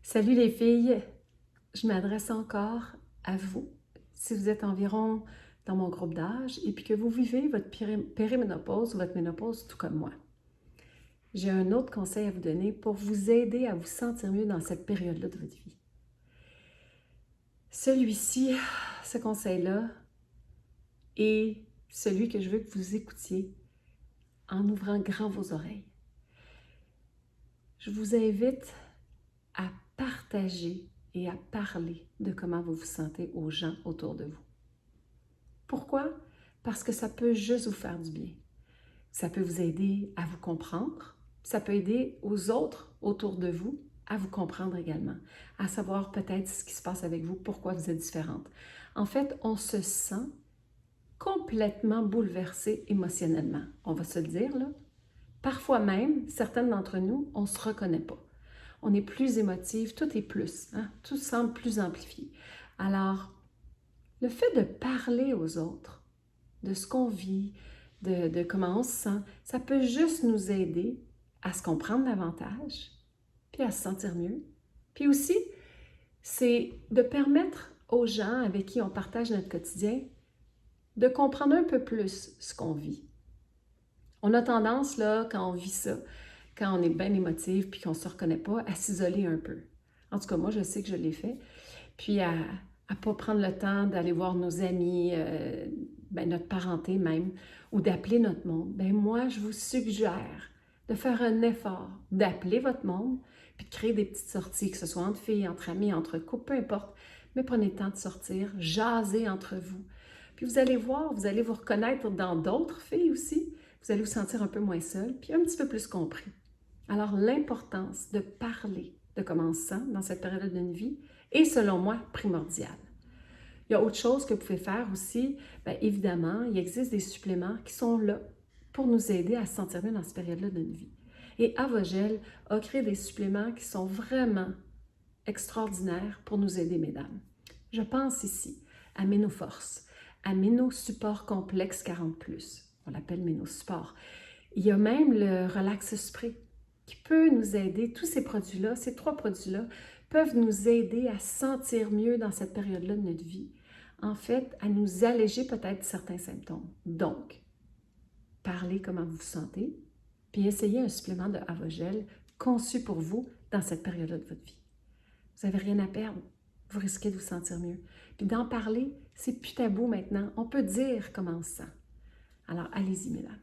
Salut les filles, je m'adresse encore à vous. Si vous êtes environ dans mon groupe d'âge et puis que vous vivez votre périménopause ou votre ménopause tout comme moi, j'ai un autre conseil à vous donner pour vous aider à vous sentir mieux dans cette période-là de votre vie. Celui-ci, ce conseil-là, est celui que je veux que vous écoutiez en ouvrant grand vos oreilles. Je vous invite à partager et à parler de comment vous vous sentez aux gens autour de vous. Pourquoi? Parce que ça peut juste vous faire du bien. Ça peut vous aider à vous comprendre. Ça peut aider aux autres autour de vous à vous comprendre également, à savoir peut-être ce qui se passe avec vous, pourquoi vous êtes différente. En fait, on se sent complètement bouleversé émotionnellement. On va se le dire, là. Parfois même, certaines d'entre nous, on ne se reconnaît pas. On est plus émotive, tout est plus, hein? Tout semble plus amplifié. Alors, le fait de parler aux autres, de ce qu'on vit, de comment on se sent, ça peut juste nous aider à se comprendre davantage, puis à se sentir mieux. Puis aussi, c'est de permettre aux gens avec qui on partage notre quotidien de comprendre un peu plus ce qu'on vit. On a tendance, là, quand on vit ça, quand on est bien émotif puis qu'on ne se reconnaît pas, à s'isoler un peu. En tout cas, moi, je sais que je l'ai fait. Puis à ne pas prendre le temps d'aller voir nos amis, notre parenté même, ou d'appeler notre monde. Bien, moi, je vous suggère de faire un effort, d'appeler votre monde, puis de créer des petites sorties, que ce soit entre filles, entre amis, entre couples, peu importe. Mais prenez le temps de sortir, jaser entre vous. Puis vous allez voir, vous allez vous reconnaître dans d'autres filles aussi. Vous allez vous sentir un peu moins seul, puis un petit peu plus compris. Alors, l'importance de parler de comment on se sent dans cette période d'une vie est, selon moi, primordiale. Il y a autre chose que vous pouvez faire aussi. Bien, évidemment, il existe des suppléments qui sont là pour nous aider à se sentir mieux dans cette période-là d'une vie. Et Avogel a créé des suppléments qui sont vraiment extraordinaires pour nous aider, mesdames. Je pense ici à Ménoforce, à Ménosupport Complexe 40+. On l'appelle Ménosupport. Il y a même le Relax Spray qui peut nous aider. Tous ces produits-là, ces 3 produits-là, peuvent nous aider à se sentir mieux dans cette période-là de notre vie. En fait, à nous alléger peut-être certains symptômes. Donc, parlez comment vous vous sentez, puis essayez un supplément de Avogel conçu pour vous dans cette période-là de votre vie. Vous n'avez rien à perdre. Vous risquez de vous sentir mieux. Puis d'en parler, c'est plus tabou maintenant. On peut dire comment on se sent. Alors, allez-y, mesdames.